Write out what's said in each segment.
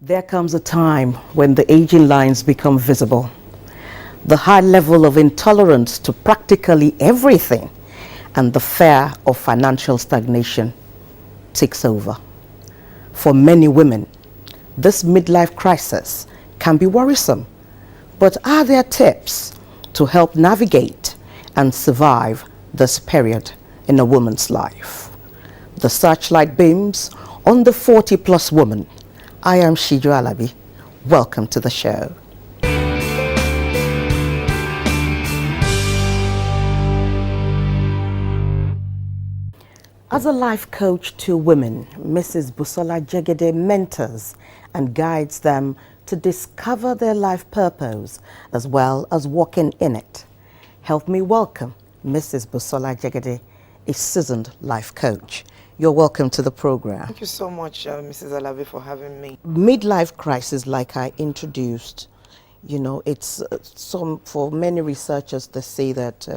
There comes a time when the aging lines become visible. The high level of intolerance to practically everything and the fear of financial stagnation takes over. For many women, this midlife crisis can be worrisome, but are there tips to help navigate and survive this period in a woman's life? The searchlight beams on the 40-plus woman. I am Siju Alabi. Welcome to the show. As a life coach to women, Mrs. Busola Jegede mentors and guides them to discover their life purpose as well as walking in it. Help me welcome Mrs. Busola Jegede, a seasoned life coach. You're welcome to the program. Thank you so much, Mrs. Alabi, for having me. Midlife crisis, like I introduced, it's for many researchers, they say that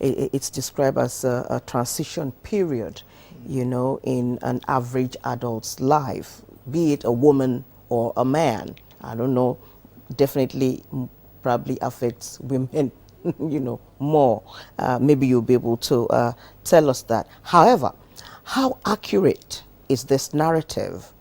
it's described as a transition period, in an average adult's life, be it a woman or a man. I don't know, definitely probably affects women, more. Maybe you'll be able to tell us that. However, how accurate is this narrative,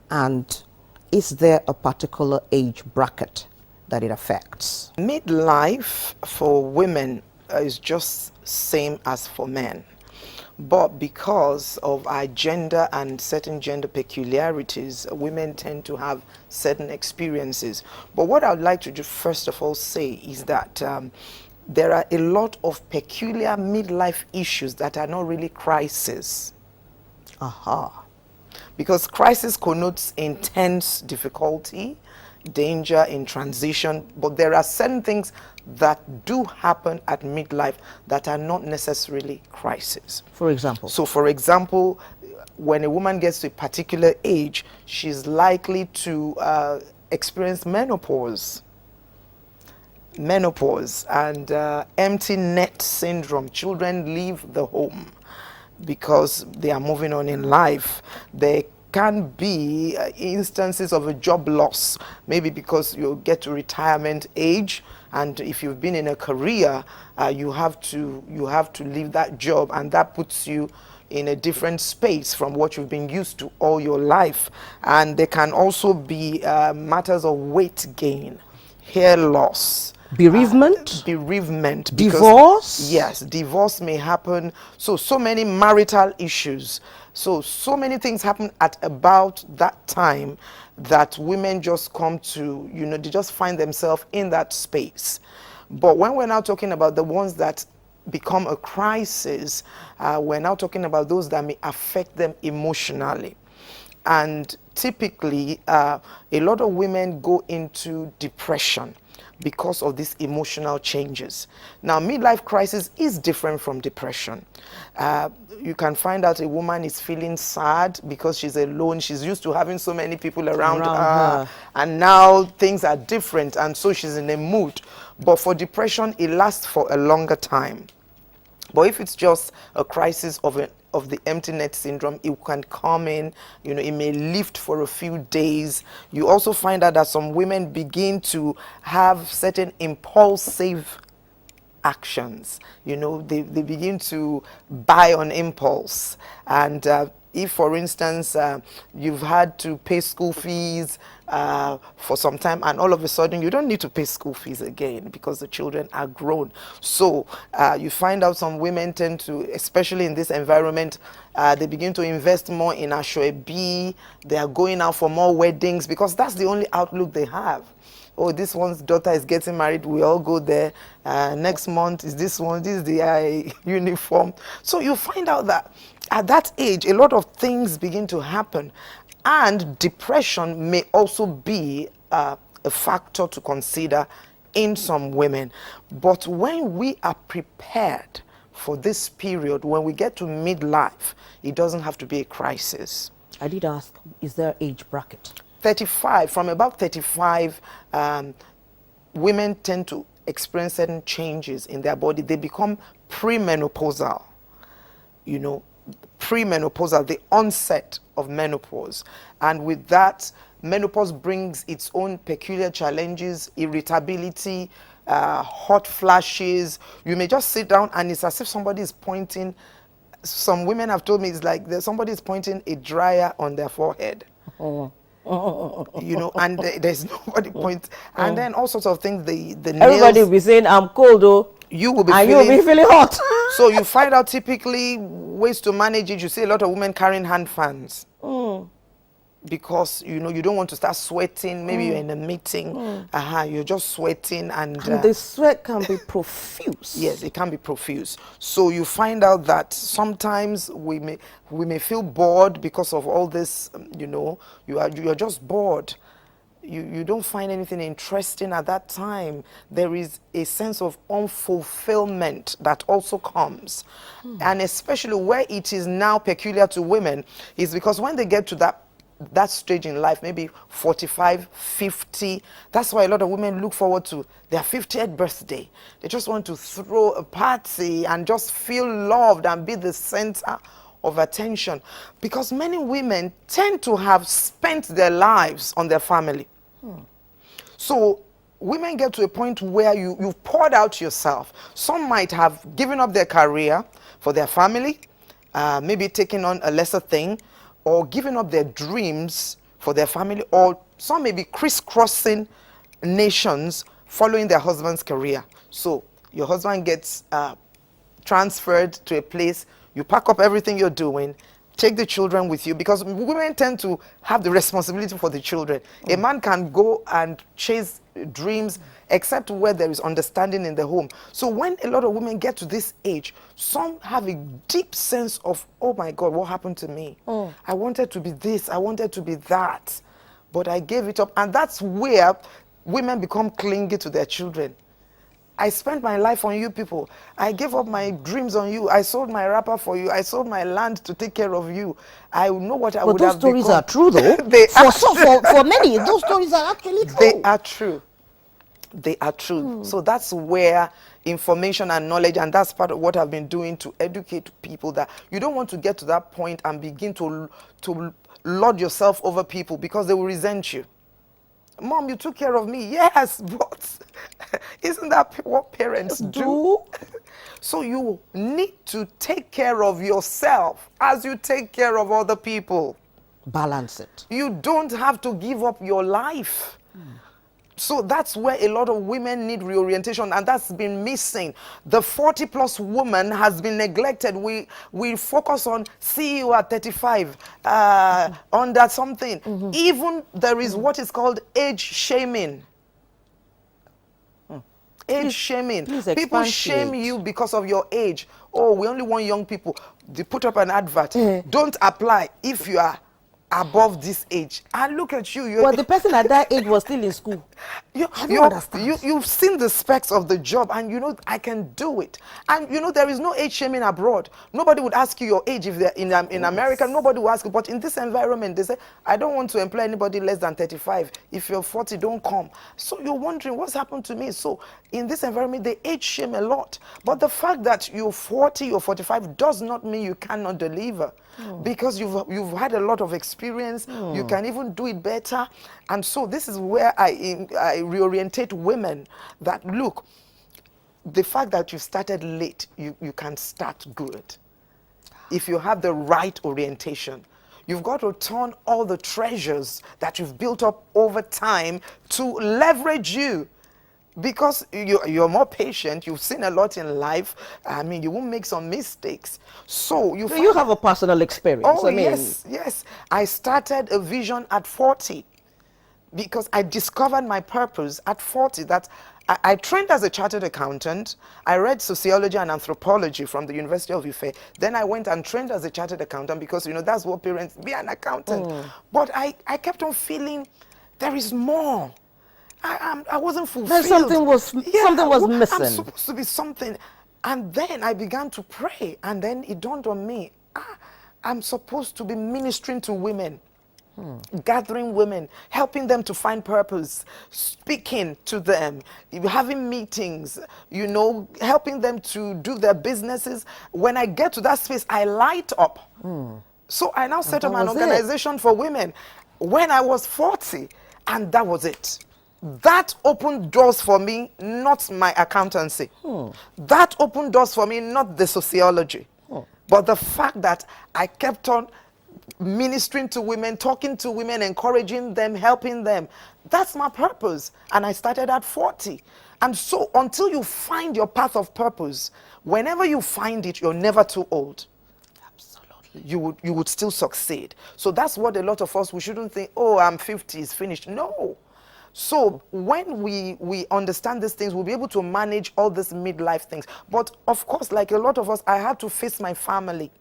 and is there a particular age bracket that it affects? Midlife for women is just same as for men, but because of our gender and certain gender peculiarities, women tend to have certain experiences. But what I would like to just first of all say is that there are a lot of peculiar midlife issues that are not really crises. Because crisis connotes intense difficulty, danger in transition, but there are certain things that do happen at midlife that are not necessarily crises. For example? So for example, when a woman gets to a particular age, she's likely to experience menopause and empty net syndrome. Children leave the home because they are moving on in life. There can be instances of a job loss, maybe because you get to retirement age, and if you've been in a career, you have to leave that job, and that puts you in a different space from what you've been used to all your life. And there can also be matters of weight gain, hair loss, bereavement, divorce. Yes, divorce may happen. So many marital issues. So many things happen at about that time that women just come to, they just find themselves in that space. But when we're now talking about the ones that become a crisis, we're now talking about those that may affect them emotionally. And typically, a lot of women go into depression because of these emotional changes. Now, midlife crisis is different from depression. You can find out a woman is feeling sad because she's alone. She's used to having so many people around her, and now things are different, and so she's in a mood. But for depression, it lasts for a longer time. But if it's just a crisis of the empty net syndrome, it can come in, it may lift for a few days. You also find out that some women begin to have certain impulsive actions. They begin to buy on impulse. And if, for instance, you've had to pay school fees for some time, and all of a sudden you don't need to pay school fees again because the children are grown. So you find out some women tend to, especially in this environment, they begin to invest more in Ashoebi. They are going out for more weddings because that's the only outlook they have. Oh, this one's daughter is getting married, we all go there. Next month is this one, this is the uniform. So you find out that at that age, a lot of things begin to happen. And depression may also be a factor to consider in some women. But when we are prepared for this period, when we get to midlife, it doesn't have to be a crisis. I did ask, is there an age bracket? 35, from about 35, women tend to experience certain changes in their body. They become premenopausal, premenopausal, the onset of menopause. And with that, menopause brings its own peculiar challenges, irritability, hot flashes. You may just sit down and it's as if somebody is pointing. Some women have told me it's like somebody is pointing a dryer on their forehead. You know, and there's nobody point, and then all sorts of things. The nails. Everybody will be saying, "I'm cold," though. You will be and feeling, you will be feeling hot. So you find out typically ways to manage it. You see a lot of women carrying hand fans. Because you know you don't want to start sweating. Maybe you're in a meeting, you're just sweating, and the sweat can be profuse. Yes, it can be profuse. So you find out that sometimes we may feel bored because of all this. You know, you are just bored. You don't find anything interesting at that time. There is a sense of unfulfillment that also comes, and especially where it is now peculiar to women is because when they get to that stage in life, maybe 45, 50, that's why a lot of women look forward to their 50th birthday. They just want to throw a party and just feel loved and be the center of attention, because many women tend to have spent their lives on their family. So women get to a point where you've poured out yourself. Some might have given up their career for their family, maybe taking on a lesser thing, or giving up their dreams for their family, or some may be crisscrossing nations following their husband's career. So your husband gets transferred to a place, you pack up everything you're doing, take the children with you, because women tend to have the responsibility for the children. A man can go and chase dreams except where there is understanding in the home. So when a lot of women get to this age, some have a deep sense of, oh my God, what happened to me? I wanted to be this, I wanted to be that, but I gave it up. And that's where women become clingy to their children. I spent my life on you people. I gave up my dreams on you. I sold my wrapper for you. I sold my land to take care of you. I know what I would have become. But those stories are true, though. For many, those stories are actually true. They are true. They are true. So that's where information and knowledge, and that's part of what I've been doing to educate people, that you don't want to get to that point and begin to lord yourself over people, because they will resent you. Mom, you took care of me. Yes, but isn't that what parents do? So you need to take care of yourself as you take care of other people. Balance it. You don't have to give up your life. So that's where a lot of women need reorientation, and that's been missing. The 40-plus woman has been neglected. We focus on see you at 35, under something. Even there is what is called age shaming. Age shaming. People shame you because of your age. Oh, we only want young people. They put up an advert. Don't apply if you are above this age. And look at you. Well, the person at that age was still in school. You've seen the specs of the job, and you know, I can do it. And you know, there is no age shaming abroad. Nobody would ask you your age if they're in America. Nobody will ask you. But in this environment, they say, I don't want to employ anybody less than 35. If you're 40, don't come. So you're wondering, what's happened to me? So in this environment, they age shame a lot. But the fact that you're 40 or 45 does not mean you cannot deliver. Because you've had a lot of experience, you can even do it better. And so this is where I reorientate women, that look, the fact that you started late, you can start good. If you have the right orientation, you've got to turn all the treasures that you've built up over time to leverage you. Because you're more patient, you've seen a lot in life. I mean, you won't make some mistakes. So you have a personal experience. Oh, yes. I started a vision at 40 because I discovered my purpose at 40. That I trained as a chartered accountant. I read sociology and anthropology from the University of Ife. Then I went and trained as a chartered accountant because, you know, that's what parents, be an accountant. But I kept on feeling there is more. I wasn't fulfilled. Something was missing. I'm supposed to be something. And then I began to pray. And then it dawned on me, I'm supposed to be ministering to women, gathering women, helping them to find purpose, speaking to them, having meetings, you know, helping them to do their businesses. When I get to that space, I light up. So I now set up an organization for women. when I was 40, and that was it. That opened doors for me, not my accountancy. That opened doors for me, not the sociology. But the fact that I kept on ministering to women, talking to women, encouraging them, helping them. That's my purpose. And I started at 40. And so until you find your path of purpose, whenever you find it, you're never too old. Absolutely. You would still succeed. So that's what a lot of us, we shouldn't think, oh, I'm 50, it's finished. No. So when we understand these things, we'll be able to manage all these midlife things. But of course, like a lot of us, I had to face my family.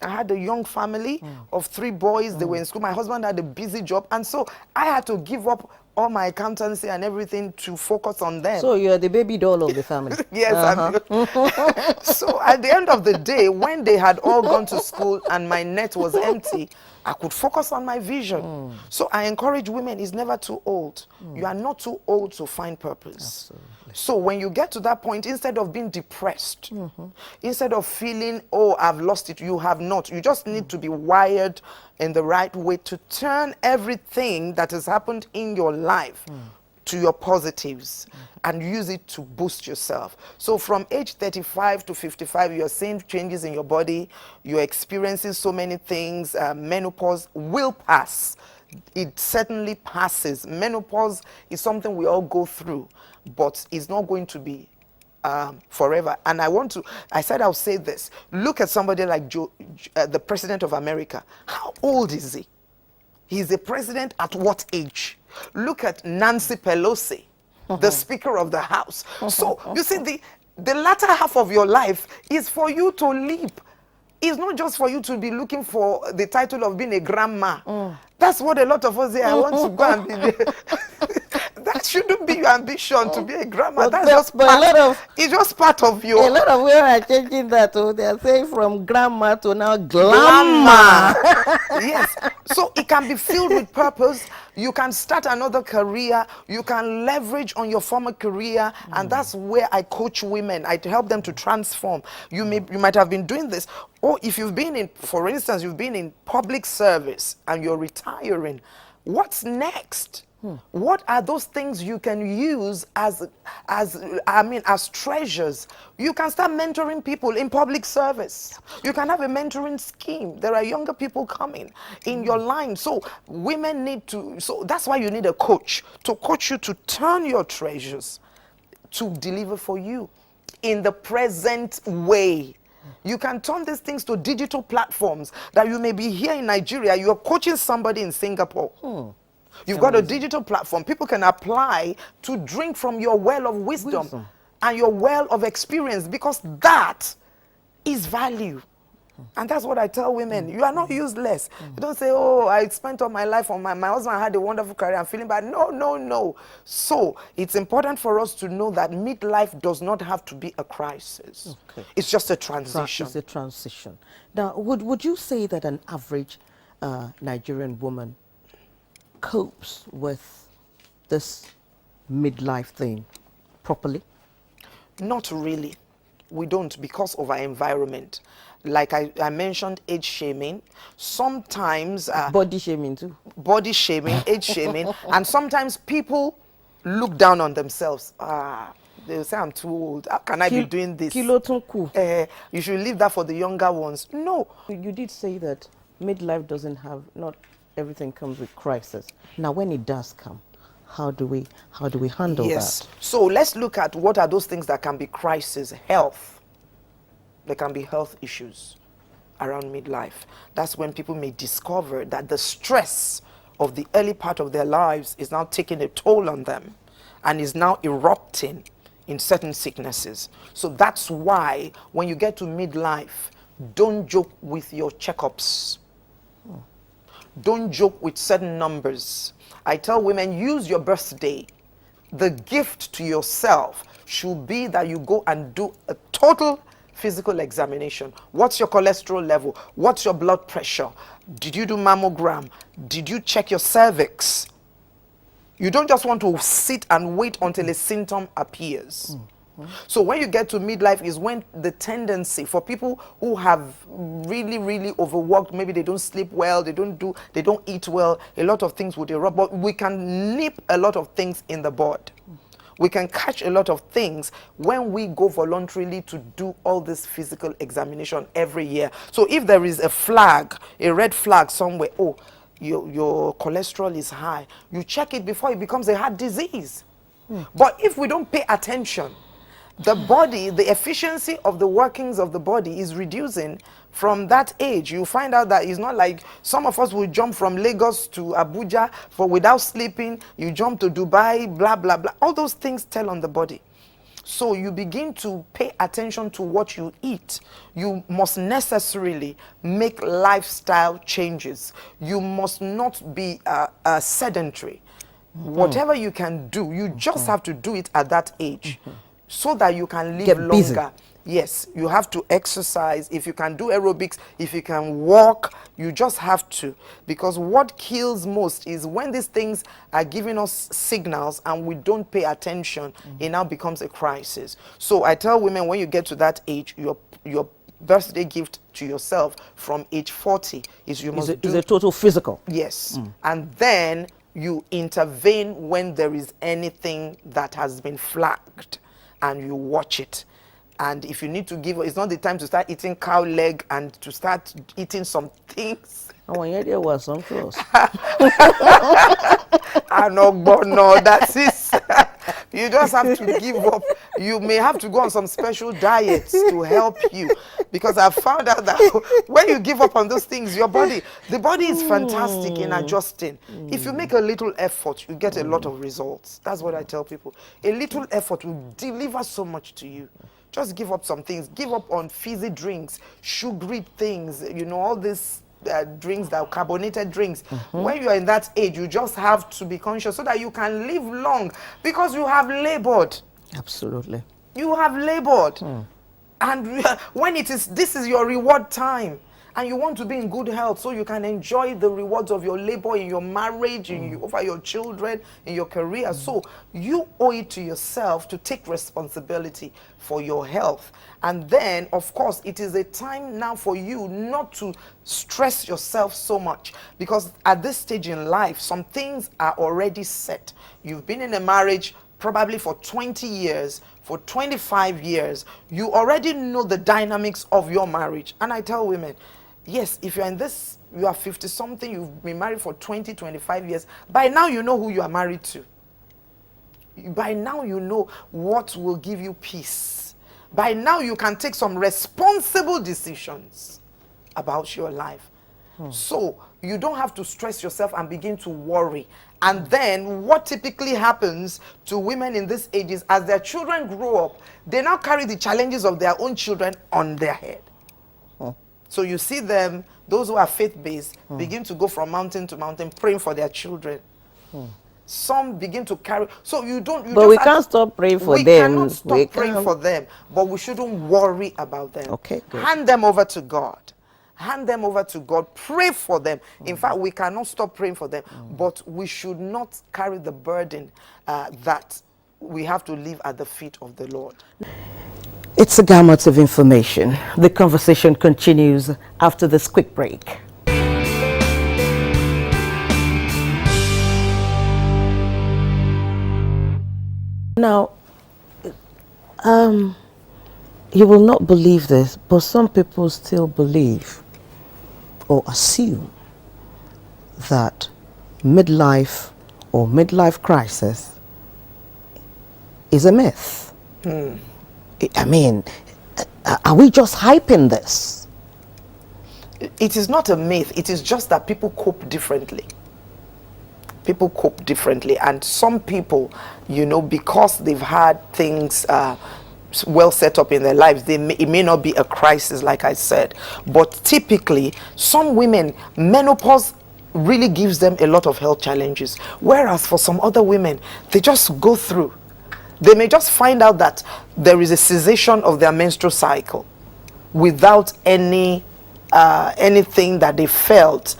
I had a young family of 3 boys. They were in school. My husband had a busy job. And so I had to give up all my accountancy and everything to focus on them. So you're the baby doll of the family. Yes. So at the end of the day, when they had all gone to school and my net was empty, I could focus on my vision. So I encourage women, it's never too old. You are not too old to find purpose. Absolutely. So when you get to that point, instead of being depressed, instead of feeling, oh, I've lost it, you have not. You just need to be wired in the right way to turn everything that has happened in your life to your positives and use it to boost yourself. So from age 35 to 55, you're seeing changes in your body, you're experiencing so many things. Menopause will pass. It certainly passes. Menopause is something we all go through, but it's not going to be forever. And I said I'll say this. Look at somebody like the President of America. How old is he? He's a president at what age? Look at Nancy Pelosi, the Speaker of the House. So you see, the latter half of your life is for you to leap. It's not just for you to be looking for the title of being a grandma. That's what a lot of us say. I want to go and be that shouldn't be your ambition to be a grandma. That's just it's just part of your... A lot of women are changing that. They are saying from grandma to now glamour. Yes. So it can be filled with purpose. You can start another career. You can leverage on your former career. And that's where I coach women. I help them to transform. You might have been doing this. Or if you've been in, for instance, you've been in public service and you're retiring. What's next? What are those things you can use as treasures? You can start mentoring people in public service. You can have a mentoring scheme. There are younger people coming in your line. So women need to, so that's why you need a coach to coach you to turn your treasures to deliver for you in the present way. You can turn these things to digital platforms that you may be here in Nigeria. You're coaching somebody in Singapore. You've got a digital platform. People can apply to drink from your well of wisdom and your well of experience, because that is value. And that's what I tell women. You are not useless. You don't say, oh, I spent all my life on my husband had a wonderful career, I'm feeling bad. No, no, no. So it's important for us to know that midlife does not have to be a crisis. It's just a transition. It's a transition. Now, would you say that an average Nigerian woman copes with this midlife thing properly? Not really. We don't, because of our environment. Like I mentioned, age shaming. Sometimes body shaming too. Body shaming, age shaming, and sometimes people look down on themselves. They'll say, I'm too old. How can I be doing this? You should leave that for the younger ones. No. You did say that midlife doesn't have, not everything comes with crisis. Now, when it does come, how do we handle that? So let's look at what are those things that can be crisis. Health. There can be health issues around midlife. That's when people may discover that the stress of the early part of their lives is now taking a toll on them and is now erupting in certain sicknesses. So that's why when you get to midlife, don't joke with your checkups. Don't joke with certain numbers. I tell women, use your birthday. The gift to yourself should be that you go and do a total physical examination. What's your cholesterol level? What's your blood pressure? Did you do mammogram? Did you check your cervix? You don't just want to sit and wait until a symptom appears. So when you get to midlife is when the tendency for people who have really, really overworked, maybe they don't sleep well, they don't eat well, a lot of things would erupt. But we can nip a lot of things in the bud. We can catch a lot of things when we go voluntarily to do all this physical examination every year. So if there is a flag, a red flag somewhere, oh, your cholesterol is high, you check it before it becomes a heart disease. But if we don't pay attention, the body, the efficiency of the workings of the body is reducing from that age. You find out that it's not like some of us will jump from Lagos to Abuja without sleeping. You jump to Dubai, blah, blah, blah. All those things tell on the body. So you begin to pay attention to what you eat. You must necessarily make lifestyle changes. You must not be sedentary. Whatever you can do, you just have to do it at that age. So that you can live longer. Busy. Yes, you have to exercise. If you can do aerobics, if you can walk, you just have to. Because what kills most is when these things are giving us signals and we don't pay attention, it now becomes a crisis. So I tell women, when you get to that age, your birthday gift to yourself from age 40 is you must do... Is a total physical. Yes. And then you intervene when there is anything that has been flagged. And you watch it. And if you need to give, it's not the time to start eating cow leg and to start eating some things. Oh, yeah, there was some close. No, that is, you just have to give up. You may have to go on some special diets to help you. Because I've found out that when you give up on those things, the body is fantastic in adjusting. If you make a little effort, you get a lot of results. That's what I tell people. A little effort will deliver so much to you. Just give up some things. Give up on fizzy drinks, sugary things, all these drinks, that carbonated drinks. When you are in that age, you just have to be conscious so that you can live long, because you have labored. Absolutely. You have labored. And when this is your reward time, and you want to be in good health so you can enjoy the rewards of your labor in your marriage, over your children, in your career. So you owe it to yourself to take responsibility for your health. And then, of course, it is a time now for you not to stress yourself so much, because at this stage in life, some things are already set. You've been in a marriage probably for 20 years, for 25 years. You already know the dynamics of your marriage. And I tell women, yes, if you're in this, you are 50 something, you've been married for 20, 25 years, by now you know who you are married to. By now you know what will give you peace. By now you can take some responsible decisions about your life. So you don't have to stress yourself and begin to worry. And then what typically happens to women in this age is, as their children grow up, they now carry the challenges of their own children on their head. So you see them, those who are faith-based, begin to go from mountain to mountain praying for their children. Some begin to carry, so you don't... But we can't stop praying for them. We cannot stop praying for them, but we shouldn't worry about them. Okay, good. Hand them over to God. Hand them over to God. Pray for them. In fact, we cannot stop praying for them, but we should not carry the burden that we have to live at the feet of the Lord. It's a gamut of information. The conversation continues after this quick break. Now, you will not believe this, but some people still believe or assume that midlife or midlife crisis is a myth. I mean, are we just hyping this? It is not a myth. It is just that people cope differently. People cope differently. And some people, because they've had things well set up in their lives, it may not be a crisis, like I said. But typically, some women, menopause really gives them a lot of health challenges. Whereas for some other women, they just go through. They may just find out that there is a cessation of their menstrual cycle without anything that they felt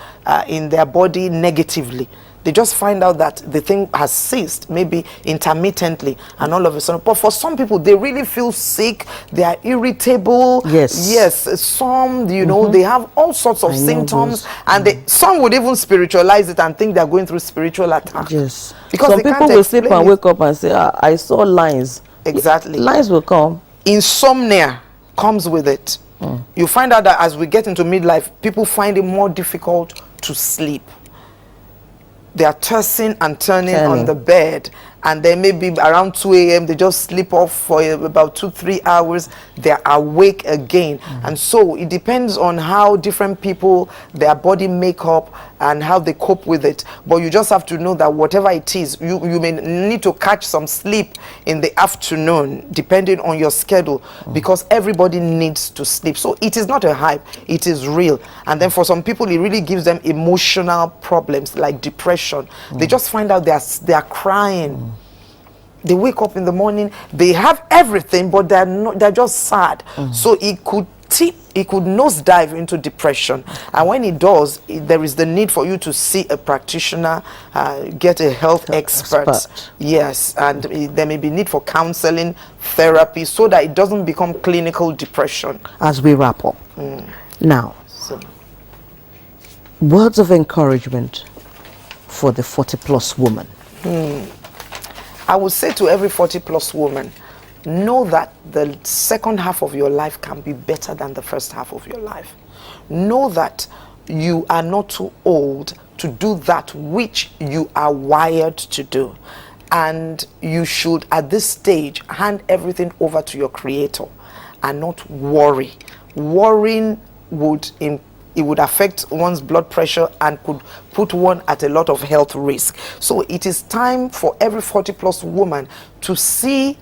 in their body negatively. They just find out that the thing has ceased, maybe intermittently, and all of a sudden. But for some people, they really feel sick, they are irritable. Yes, some, you know, they have all sorts of symptoms, and some would even spiritualize it and think they're going through spiritual attack. Yes. Because some people will sleep and wake up and say, I saw lines. Exactly. Lines will come. Insomnia comes with it. You find out that as we get into midlife, people find it more difficult to sleep. They are tossing and turning on the bed, and then maybe around 2 a.m. they just sleep off for about 2-3 hours. They're awake again. And so it depends on how different people, their body makeup, and how they cope with it. But you just have to know that whatever it is, you may need to catch some sleep in the afternoon, depending on your schedule, because everybody needs to sleep. So it is not a hype, it is real. And then for some people, it really gives them emotional problems like depression. They just find out they are crying. They wake up in the morning, they have everything, but they're just sad. So it could nosedive into depression. And when it does, there is the need for you to see a practitioner, get a health expert. Yes, and there may be need for counseling, therapy, so that it doesn't become clinical depression. As we wrap up. Now, words of encouragement for the 40-plus woman. I would say to every 40-plus woman, know that the second half of your life can be better than the first half of your life. Know that you are not too old to do that which you are wired to do. And you should, at this stage, hand everything over to your Creator and not worry. Worrying would affect one's blood pressure and could put one at a lot of health risk. So it is time for every 40-plus woman to see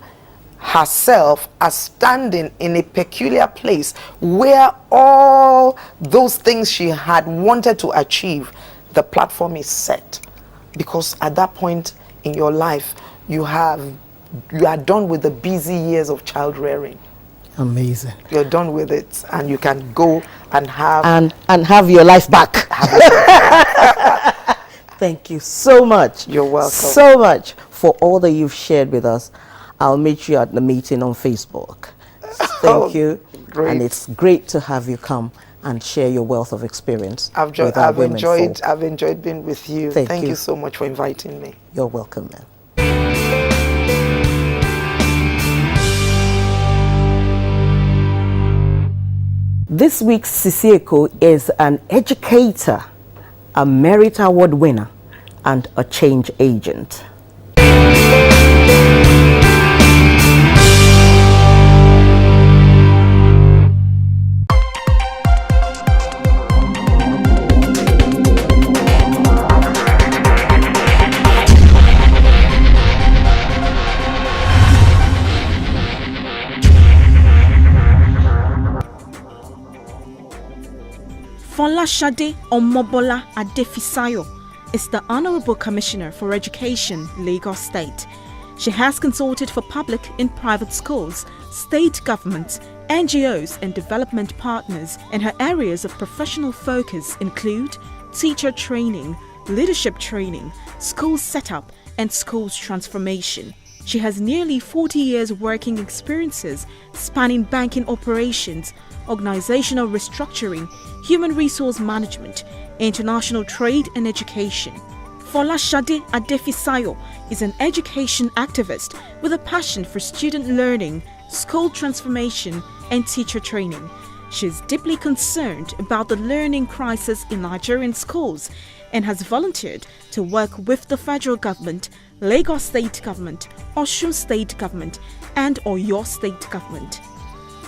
herself as standing in a peculiar place where all those things she had wanted to achieve, the platform is set. Because at that point in your life, you are done with the busy years of child rearing. Amazing. You're done with it, and you can go and have and have your life back. Thank you so much. You're welcome. So much for all that you've shared with us. I'll meet you at the meeting on Facebook. Thank you. Great. And it's great to have you come and share your wealth of experience. I've enjoyed being with you. Thank you so much for inviting me. You're welcome, ma'am. This week's Sisieko is an educator, a Merit Award winner, and a change agent. Folashade Omobola Adefisayo is the Honorable Commissioner for Education, Lagos State. She has consulted for public and private schools, state governments, NGOs and development partners, and her areas of professional focus include teacher training, leadership training, school setup, and schools transformation. She has nearly 40 years working experiences spanning banking operations, organizational restructuring, human resource management, international trade and education. Folashade Adefisayo is an education activist with a passion for student learning, school transformation, and teacher training. She is deeply concerned about the learning crisis in Nigerian schools and has volunteered to work with the federal government, Lagos State Government, Osun State Government, and Oyo State Government.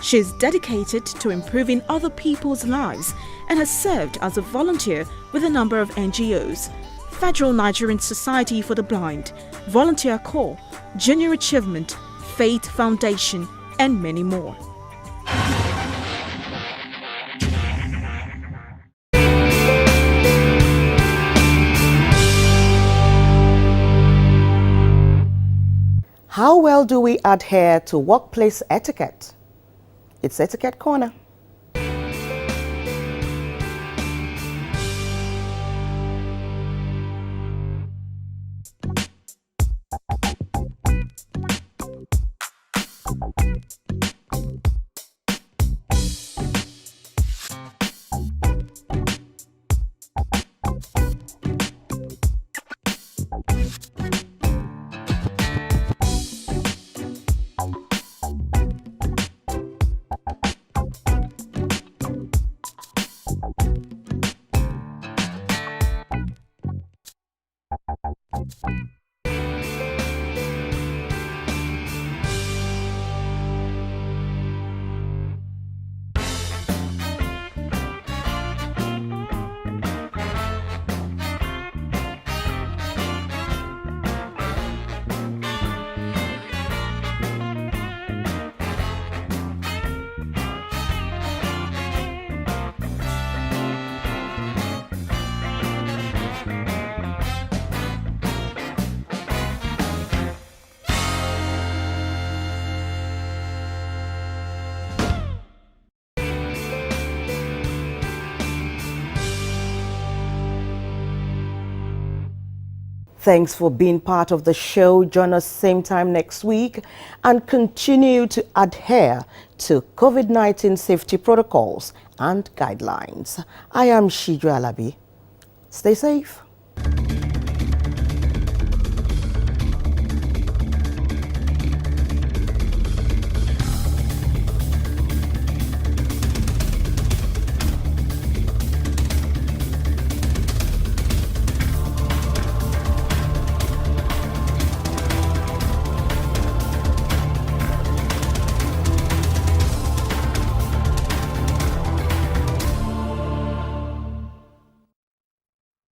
She is dedicated to improving other people's lives and has served as a volunteer with a number of NGOs, Federal Nigerian Society for the Blind, Volunteer Corps, Junior Achievement, Faith Foundation, and many more. How well do we adhere to workplace etiquette? It's Etiquette Corner. Thanks for being part of the show. Join us same time next week and continue to adhere to COVID-19 safety protocols and guidelines. I am Siju Alabi. Stay safe.